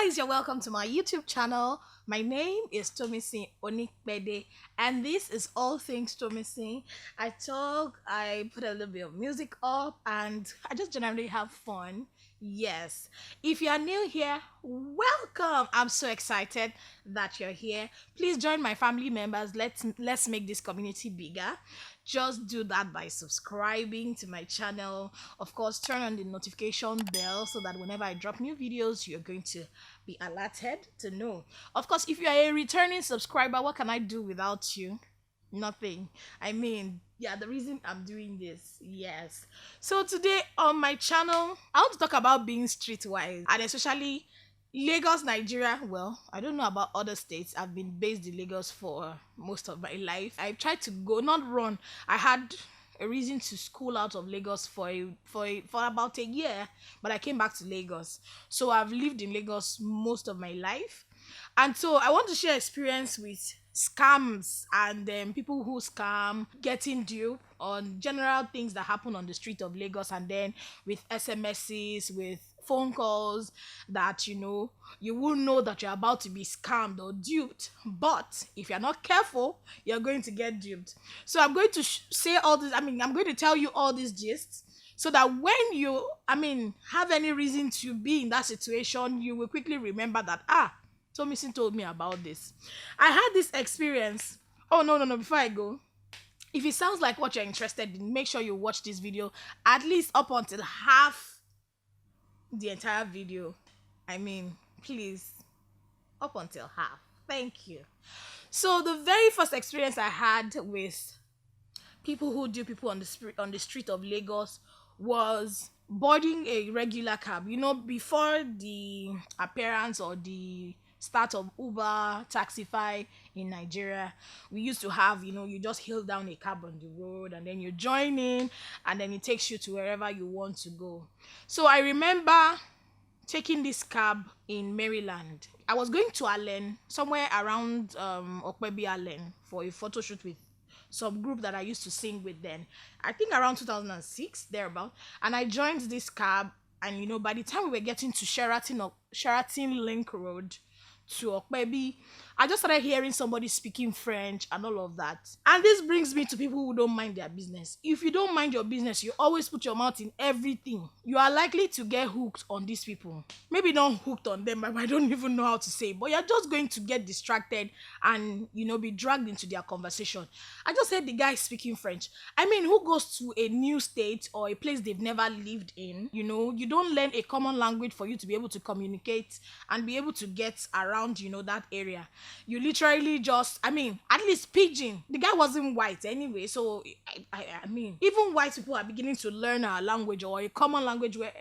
guys, you're welcome to my YouTube channel. My name is Tomisin Onikbede, and this is All Things Tomisin. I talk, I put a little bit of music up, and I just generally have fun. Yes. If you are new here, welcome. I'm so excited that you're here. Please join my family members. Let's make this community bigger. Just do that by subscribing to my channel. Of course, turn on the notification bell so that whenever I drop new videos, you're going to be alerted to know. Of course, if you are a returning subscriber, what can I do without you? Nothing. I mean, yeah, the reason I'm doing this, yes. So today on my channel, I want to talk about being streetwise, and especially Lagos, Nigeria. Well, I don't know about other states. I've been based in Lagos for most of my life. I tried to go, not run. I had a reason to school out of Lagos for about a year, but I came back to Lagos. So I've lived in Lagos most of my life, and so I want to share experience with scams and people who scam, getting duped on general things that happen on the street of Lagos, and then with SMSs, with phone calls that you will know that you're about to be scammed or duped, but if you're not careful, you're going to get duped. So I'm going to say all this. I'm going to tell you all these gists so that when you have any reason to be in that situation, you will quickly remember that Tomisin told me about this. I had this experience. Oh, no, before I go, if it sounds like what you're interested in, make sure you watch this video at least up until half the entire video. Please, up until half. Thank you. So the very first experience I had with people who do people on the street of Lagos was boarding a regular cab. Before the appearance or the start of Uber, Taxify in Nigeria, we used to have, you just hail down a cab on the road and then you join in and then it takes you to wherever you want to go. So I remember taking this cab in Maryland. I was going to Allen, somewhere around Okpebi Allen, for a photo shoot with some group that I used to sing with then. I think around 2006, thereabout. And I joined this cab, and by the time we were getting to Sheraton Link Road to Okpebi, I just started hearing somebody speaking French and all of that. And this brings me to people who don't mind their business. If you don't mind your business, you always put your mouth in everything, you are likely to get hooked on these people. Maybe not hooked on them, but I don't even know how to say it, but you're just going to get distracted and be dragged into their conversation. I just heard the guy speaking French. Who goes to a new state or a place they've never lived in? You don't learn a common language for you to be able to communicate and be able to get around that area. You literally just at least pidgin. The guy wasn't white anyway, so even white people are beginning to learn our language, or a common language where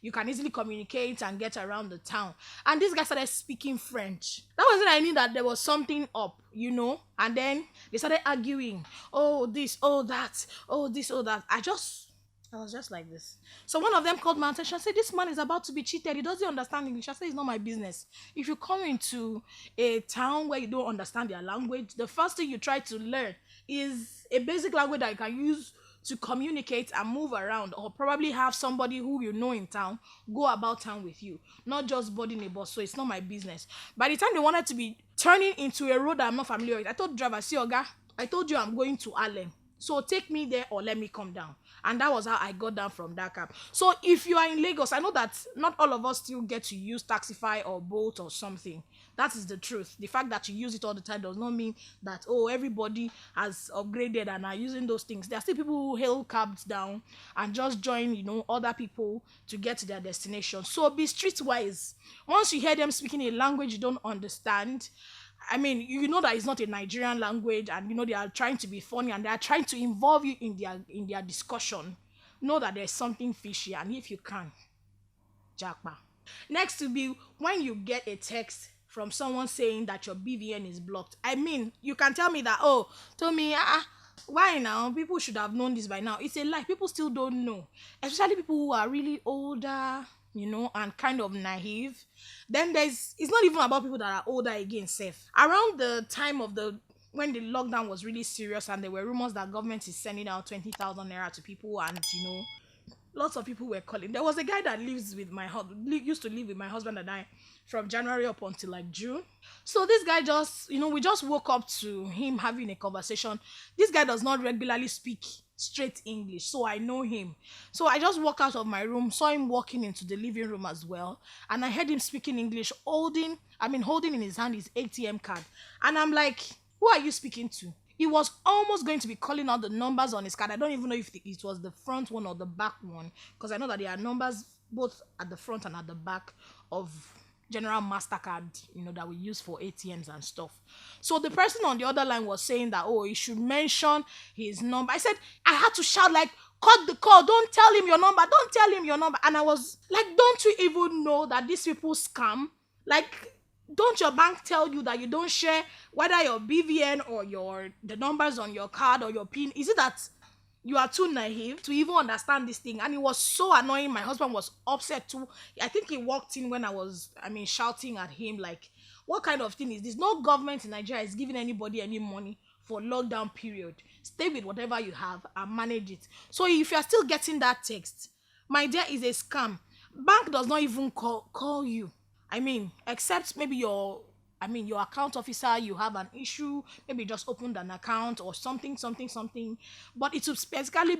you can easily communicate and get around the town. And this guy started speaking French. That was when I knew that there was something up, and then they started arguing. Oh, this, oh, that, oh, this, oh, that. I was just like this. So one of them called my attention and said, this man is about to be cheated. He doesn't understand English. I said, it's not my business. If you come into a town where you don't understand their language, the first thing you try to learn is a basic language that you can use to communicate and move around, or probably have somebody who in town go about town with you, not just boarding a bus. So it's not my business. By the time they wanted to be turning into a road that I'm not familiar with, I told the driver, see, Oga, I told you I'm going to Allen. So take me there or let me come down. And that was how I got down from that cab. So if you are in Lagos, I know that not all of us still get to use Taxify or Bolt or something. That is the truth. The fact that you use it all the time does not mean that, everybody has upgraded and are using those things. There are still people who hail cabs down and just join, other people to get to their destination. So be streetwise. Once you hear them speaking a language you don't understand, you know that it's not a Nigerian language, and they are trying to be funny and they are trying to involve you in their discussion. Know that there's something fishy, and if you can, jackpot. Next will be when you get a text from someone saying that your BVN is blocked. You can tell me that, tell me, why now? People should have known this by now. It's a lie. People still don't know, especially people who are really older, and kind of naive. Then it's not even about people that are older again, safe. Around the time of when the lockdown was really serious and there were rumors that government is sending out 20,000 naira to people, and lots of people were calling. There was a guy that used to live with my husband and I from January up until like June. So this guy just, we just woke up to him having a conversation. This guy does not regularly speak straight English, so I know him. So I just walked out of my room, saw him walking into the living room as well, and I heard him speaking English, holding in his hand his ATM card. And I'm like, who are you speaking to? He was almost going to be calling out the numbers on his card. I don't even know if it was the front one or the back one, because I know that there are numbers both at the front and at the back of General Mastercard, that we use for ATMs and stuff. So the person on the other line was saying that, oh, he should mention his number. I said, I had to shout like, cut the call, don't tell him your number, don't tell him your number. And I was like, don't you even know that these people scam? Like, don't your bank tell you that you don't share whether your BVN or the numbers on your card or your PIN? Is it that you are too naive to even understand this thing? And it was so annoying. My husband was upset too. I think he walked in when I was, shouting at him like, what kind of thing is this? No government in Nigeria is giving anybody any money for lockdown period. Stay with whatever you have and manage it. So if you are still getting that text, my dear, is a scam. Bank does not even call you. Except maybe your account officer, you have an issue, maybe just opened an account or something, something, something. But it will specifically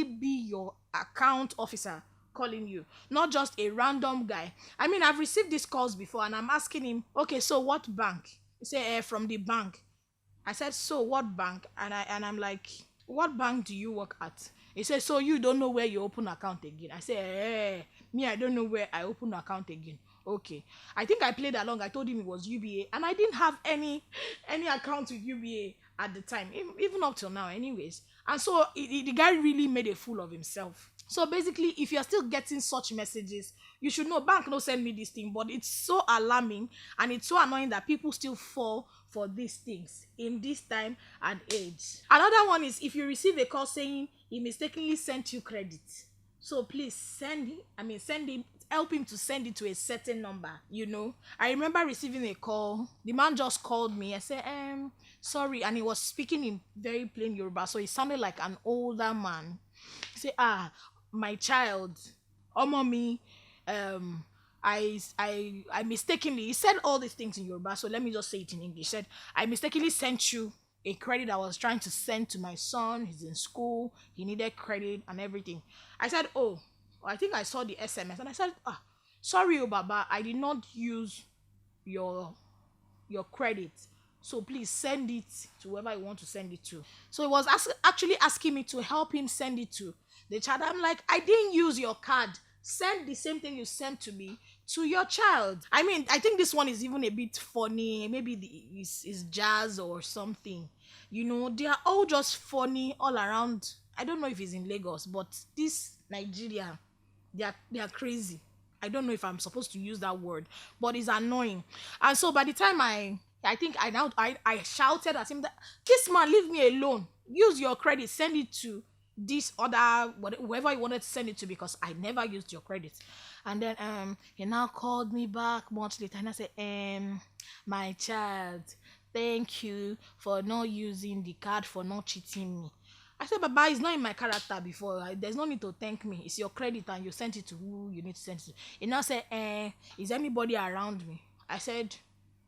be your account officer calling you, not just a random guy. I've received these calls before and I'm asking him, okay, so what bank? He say, from the bank. I said, so what bank? And I'm like, what bank do you work at? He said, so you don't know where you open account again? I said, me, I don't know where I open account again. Okay. I think I played along. I told him it was UBA, and I didn't have any account with UBA at the time, even up till now anyways. And so the guy really made a fool of himself. So basically, if you're still getting such messages, you should know bank no send me this thing, but it's so alarming and it's so annoying that people still fall for these things in this time and age. Another one is if you receive a call saying he mistakenly sent you credit. So please send him, help him to send it to a certain number, I remember receiving a call. The man just called me. I said, sorry, and he was speaking in very plain Yoruba, so he sounded like an older man. He said, my child, mommy, I mistakenly, he said all these things in Yoruba, so let me just say it in English. He said, I mistakenly sent you a credit I was trying to send to my son. He's in school, he needed credit and everything. I said, oh, I think I saw the SMS, and I said, sorry, Baba, I did not use your credit, so please send it to whoever you want to send it to. So he was actually asking me to help him send it to the child. I'm like, I didn't use your card. Send the same thing you sent to me to your child. I think this one is even a bit funny. Maybe it's jazz or something. They are all just funny all around. I don't know if it's in Lagos, but this Nigeria, they are crazy. I don't know if I'm supposed to use that word, but it's annoying. And so by the time I think I shouted at him that, this man, leave me alone. Use your credit, send it to this other whoever you wanted to send it to, because I never used your credit. And then he now called me back months later and I said, my child, thank you for not using the card, for not cheating me. I said, Baba, it's not in my character before. There's no need to thank me. It's your credit and you sent it to who you need to send it to. He now said, is anybody around me? I said,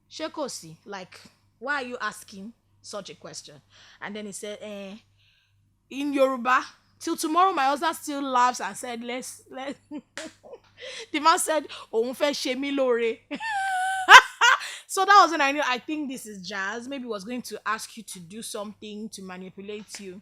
Shekosi, like, why are you asking such a question? And then he said, in Yoruba, till tomorrow my husband still laughs and said, let's the man said, òun fẹ́ ṣe mí lóore. So that was when I knew, I think this is jazz. Maybe he was going to ask you to do something to manipulate you.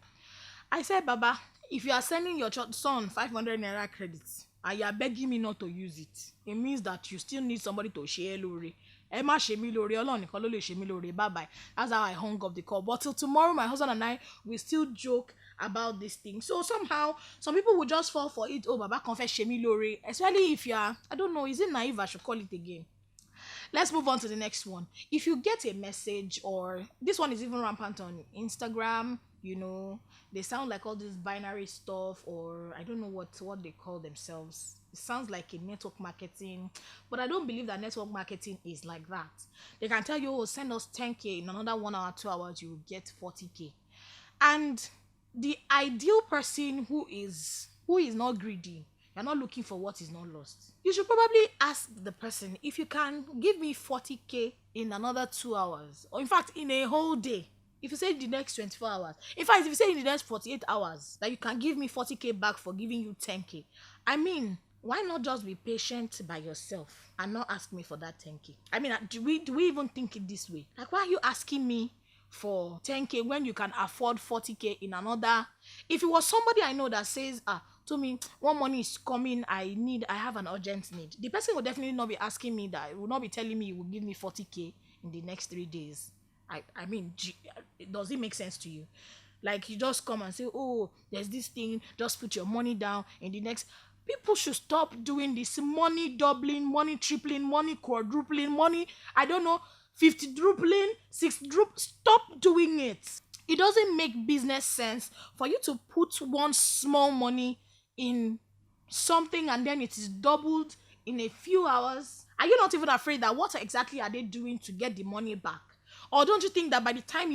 I said, Baba, if you are sending your son 500 naira credits and you are begging me not to use it means that you still need somebody to share lóore. Ẹ má ṣe mí lóore, Ọlọ́run nìkan ló lè ṣe mí lóore. Bye bye. That's how I hung up the call. But till tomorrow, my husband and I will still joke about this thing. So somehow, some people will just fall for it. Oh, Baba kan fẹ́ ṣe mí lóore. Especially if you are, I don't know, is it naive? I should call it again. Let's move on to the next one. If you get a message, or this one is even rampant on Instagram, they sound like all this binary stuff, or I don't know what they call themselves. It sounds like a network marketing, but I don't believe that network marketing is like that. They can tell you, oh, send us 10K, in another 1 hour, 2 hours, you will get 40K. And the ideal person who is who is not greedy. You're not looking for what is not lost. You should probably ask the person if you can give me 40K in another 2 hours, or in fact, in a whole day. If you say the next 24 hours, in fact, if you say in the next 48 hours that you can give me 40K back for giving you 10K, I mean, why not just be patient by yourself and not ask me for that 10K? I mean, do we even think it this way? Like, why are you asking me for 10K when you can afford 40K in another? If it was somebody I know that says, to me, one money is coming, I have an urgent need, the person will definitely not be asking me that, will not be telling me you will give me 40K in the next 3 days. I mean, does it make sense to you? Like, you just come and say, oh, there's this thing, just put your money down in the next. People should stop doing this money doubling, money tripling, money quadrupling, money, I don't know, 50 drupling, 6 drup. Stop doing it. It doesn't make business sense for you to put one small money in something and then it is doubled in a few hours. Are you not even afraid that what exactly are they doing to get the money back? Or don't you think that by the time,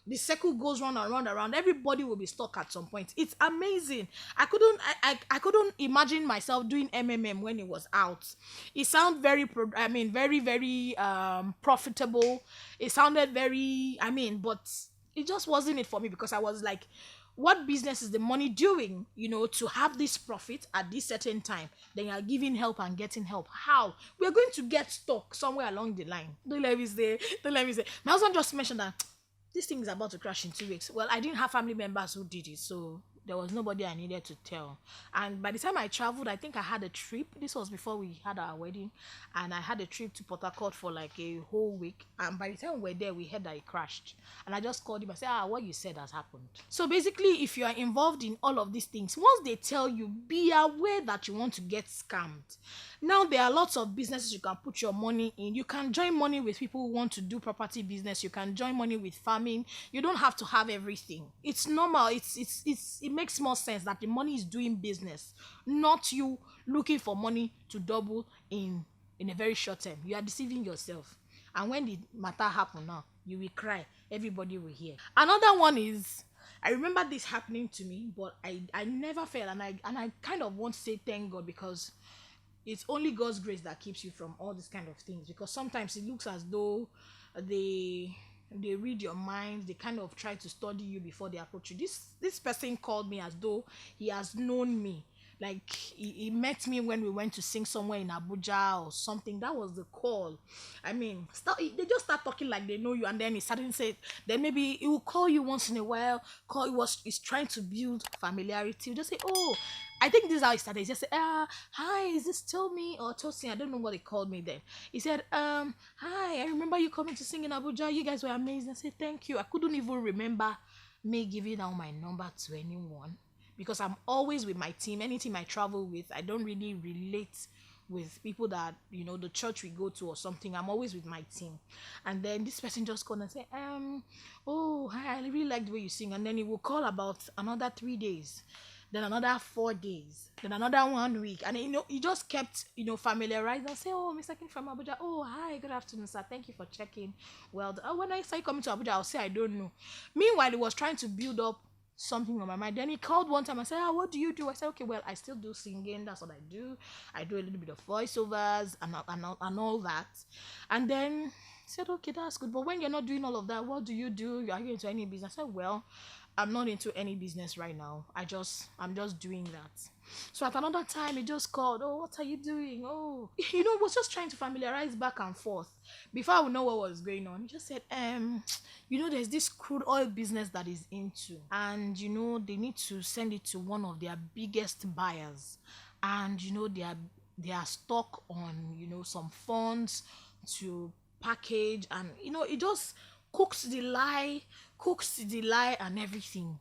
the circle goes round and round and round, everybody will be stuck at some point? It's amazing. I couldn't imagine myself doing MMM when it was out. It sounded very, very profitable. It sounded very, but it just wasn't it for me, because I was like, what business is the money doing, to have this profit at this certain time? Then you're giving help and getting help. How? We're going to get stuck somewhere along the line. Don't let me say. My husband just mentioned that this thing is about to crash in 2 weeks. Well, I didn't have family members who did it, so there was nobody I needed to tell. And by the time I traveled, I think I had a trip. This was before we had our wedding, and I had a trip to Port Harcourt for like a whole week. And by the time we were there, we heard that it crashed. And I just called him and said, what you said has happened. So basically, if you are involved in all of these things, once they tell you, be aware that you want to get scammed. Now, there are lots of businesses you can put your money in. You can join money with people who want to do property business. You can join money with farming. You don't have to have everything. It's normal. It makes more sense that the money is doing business, not you looking for money to double in a very short term. You are deceiving yourself. And when the matter happen now, you will cry. Everybody will hear. Another one is, I remember this happening to me, but I never fell, and I kind of want to say thank God, because it's only God's grace that keeps you from all these kind of things. Because sometimes it looks as though they read your mind, they kind of try to study you before they approach you. This person called me as though he has known me. Like, he met me when we went to sing somewhere in Abuja or something. That was the call. I mean, they just start talking like they know you, and then he suddenly said, then maybe he will call you once in a while. He's trying to build familiarity. You just say, oh, I think this is how he started. He just said, hi, is this Tomi or Tosin? I don't know what he called me then. He said, hi, I remember you coming to sing in Abuja. You guys were amazing. I said, thank you. I couldn't even remember me giving out my number to anyone, because I'm always with my team. Any team I travel with, I don't really relate with people that, the church we go to or something. I'm always with my team. And then this person just called and say, oh, hi, I really like the way you sing. And then he will call about another 3 days, then another 4 days, then another 1 week. And he just kept, familiarized and say, oh, Mr. King from Abuja. Oh, hi, good afternoon, sir. Thank you for checking. Well, when I say coming to Abuja, I'll say I don't know. Meanwhile, he was trying to build up something on my mind. Then he called one time and said, what do you do? I said, okay, well, I still do singing. That's what I do. I do a little bit of voiceovers and all that. And then he said, okay, that's good. But when you're not doing all of that, what do you do? Are you into any business? I said, well, I'm not into any business right now. I'm just doing that. So at another time, he just called, oh, what are you doing? Oh, was just trying to familiarize back and forth. Before I would know what was going on, he just said, there's this crude oil business that is into, and, they need to send it to one of their biggest buyers. And, they are stuck on, some funds to package, and, it just cooks the lie and everything.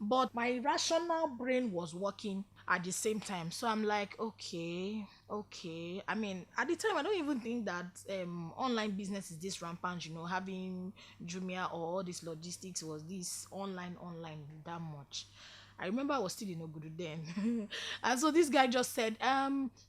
But my rational brain was working at the same time. So I'm like, okay. I mean, at the time, I don't even think that online business is this rampant, having Jumia or all this logistics was this online that much. I remember I was still in Ogudu then. And so this guy just said,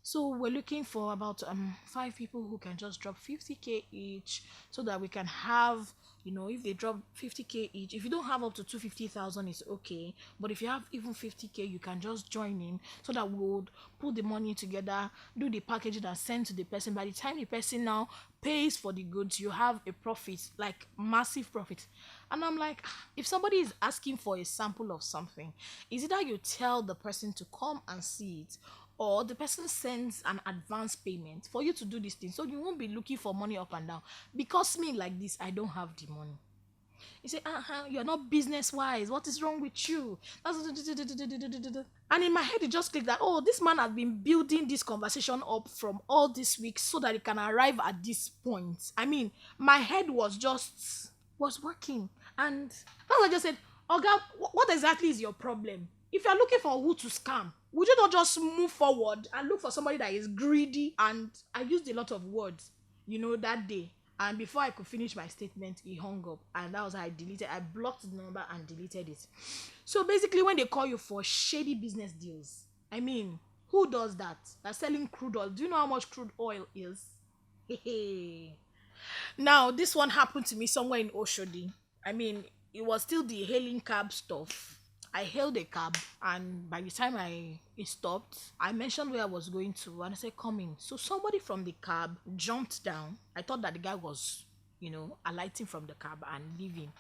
so we're looking for about 5 people who can just drop 50K each, so that we can have, If they drop 50K each, if you don't have up to 250,000, it's okay. But if you have even 50K, you can just join in so that we would put the money together, do the packaging and send to the person. By the time the person now pays for the goods, you have a profit, like massive profit. And I'm like, if somebody is asking for a sample of something, is it that you tell the person to come and see it, or the person sends an advance payment for you to do this thing, so you won't be looking for money up and down? Because me, like this, I don't have the money. You say, you're not business wise. What is wrong with you? And in my head, it just clicked that, oh, this man has been building this conversation up from all this week so that it can arrive at this point. I mean, my head was working. And that's what I just said, Oga, what exactly is your problem? If you're looking for who to scam, would you not just move forward and look for somebody that is greedy? And I used a lot of words, that day. And before I could finish my statement, he hung up. And that was how I blocked the number and deleted it. So basically, when they call you for shady business deals, I mean, who does that? They're selling crude oil. Do you know how much crude oil is? Now, this one happened to me somewhere in Oshodi. I mean, it was still the hailing cab stuff. I hailed a cab, and by the time it stopped, I mentioned where I was going to, and I said, "Come in." So somebody from the cab jumped down. I thought that the guy was, alighting from the cab and leaving,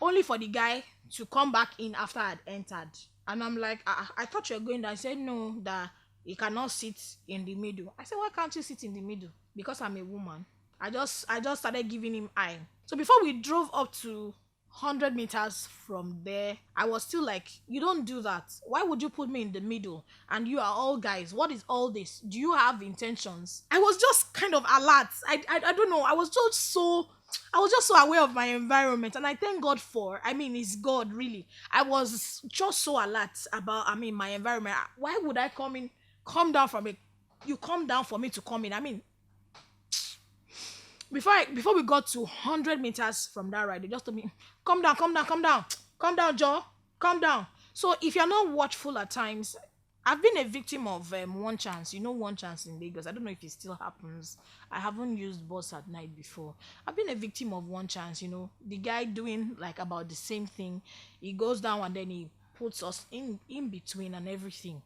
only for the guy to come back in after I had entered. And I'm like, I thought you were going down. I said, no, that he cannot sit in the middle. I said, why can't you sit in the middle? Because I'm a woman. I just started giving him eye. So before we drove up to 100 meters from there, I was still like, you don't do that. Why would you put me in the middle? And you are all guys. What is all this? Do you have intentions? I was just kind of alert. I don't know. I was just so aware of my environment, and I thank God it's God, really. I was just so alert about, my environment. Why would I come down from it? You come down for me to come in. Before we got to 100 meters from that ride, they just told me, come down, Joe, come down. So if you're not watchful at times, I've been a victim of one chance. One chance in Lagos. I don't know if it still happens. I haven't used bus at night before. I've been a victim of one chance. The guy doing like about the same thing. He goes down and then he puts us in between and everything.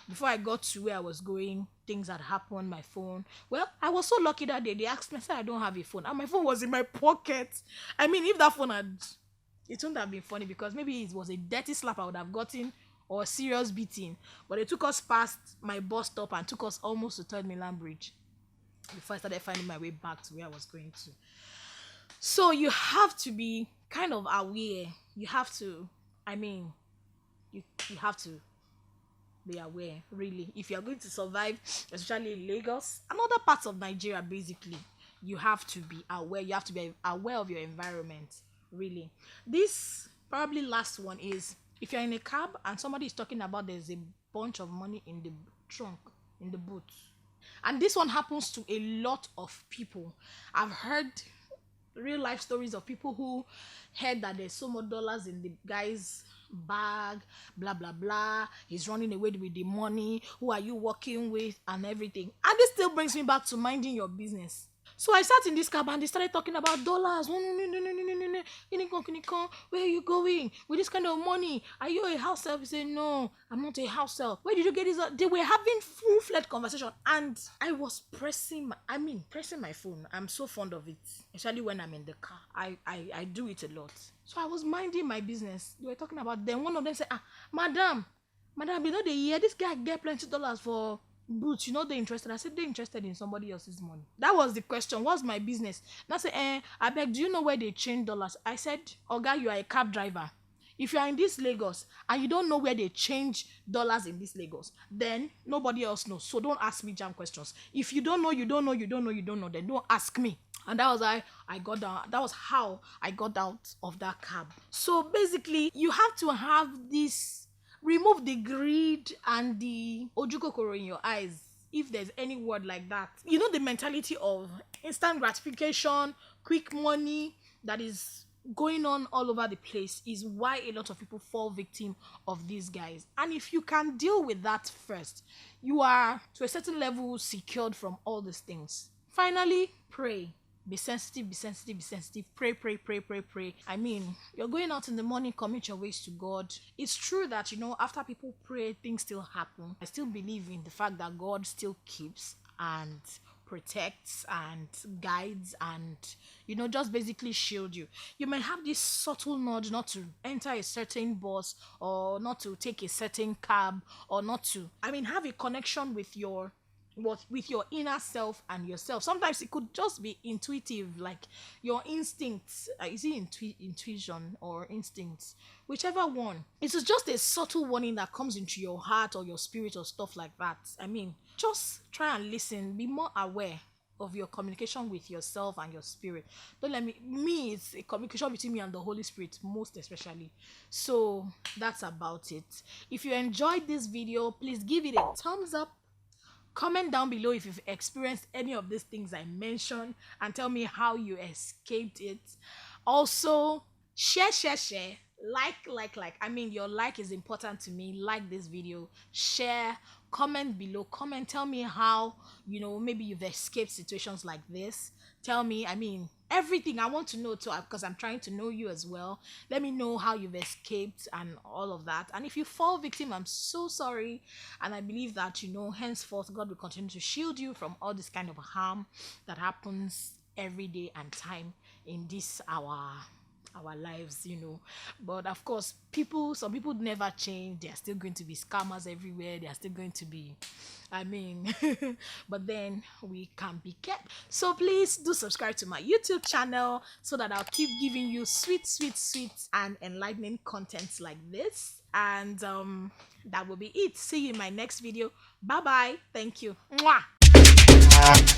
Before I got to where I was going, things had happened. My phone. Well, I was so lucky that day. They asked me, I said, I don't have a phone. And my phone was in my pocket. If that phone it wouldn't have been funny, because maybe it was a dirty slap I would have gotten, or a serious beating. But they took us past my bus stop and took us almost to Third Mainland Bridge before I started finding my way back to where I was going to. So you have to be kind of aware. You have to, you have to be aware, really. If you're going to survive, especially in Lagos and other parts of Nigeria, basically, you have to be aware. You have to be aware of your environment, really. This probably last one is, if you're in a cab and somebody is talking about there's a bunch of money in the trunk, in the boot. And this one happens to a lot of people. I've heard real life stories of people who heard that there's so much dollars in the guy's bag, blah blah blah, he's running away with the money, who are you working with, and everything. And this still brings me back to minding your business. So I sat in this cab and they started talking about dollars. No. Where are you going with this kind of money? Are you a house help? He said, no, I'm not a house help. Where did you get this? They were having full-fledged conversation, and I was pressing my phone. I'm so fond of it, especially when I'm in the car. I do it a lot. So I was minding my business. They were talking about, then one of them said, madam, they hear this guy get plenty dollars for boots, they're interested. I said, they're interested in somebody else's money. That was the question. What's my business? And I said, I beg, do you know where they change dollars? I said, Oga, you are a cab driver. If you are in this Lagos and you don't know where they change dollars in this Lagos, then nobody else knows. So don't ask me jam questions. If you don't know, then don't ask me. And that was how I got down. That was how I got out of that cab. So basically, you have to have this, remove the greed and the ojukokoro in your eyes, if there's any word like that. The mentality of instant gratification, quick money that is going on all over the place is why a lot of people fall victim of these guys. And if you can deal with that first, you are to a certain level secured from all these things. Finally, pray. Be sensitive, be sensitive, be sensitive. Pray, pray, pray, pray, pray. I mean, you're going out in the morning, commit your ways to God. It's true that, after people pray, things still happen. I still believe in the fact that God still keeps and protects and guides and, just basically shield you. You may have this subtle nudge not to enter a certain bus or not to take a certain cab or not to, have a connection with your inner self and yourself. Sometimes it could just be intuitive, like your instincts. Is it intuition or instincts? Whichever one. It is just a subtle warning that comes into your heart or your spirit or stuff like that. Just try and listen. Be more aware of your communication with yourself and your spirit. Don't let me it's a communication between me and the Holy Spirit, most especially. So that's about it. If you enjoyed this video, please give it a thumbs up. Comment down below if you've experienced any of these things I mentioned and tell me how you escaped it. Also, share. Like. Your like is important to me. Like this video, share, comment below. Comment, tell me how, maybe you've escaped situations like this. Tell me, everything I want to know too, because I'm trying to know you as well. Let me know how you've escaped and all of that. And if you fall victim, I'm so sorry. And I believe that, henceforth, God will continue to shield you from all this kind of harm that happens every day and time in this our lives. But of course, some people never change. They are still going to be scammers everywhere. They are still going to be, but then we can be kept. So please do subscribe to my YouTube channel so that I'll keep giving you sweet and enlightening content like this. And that will be it. See you in my next video. Bye bye. Thank you. Mwah.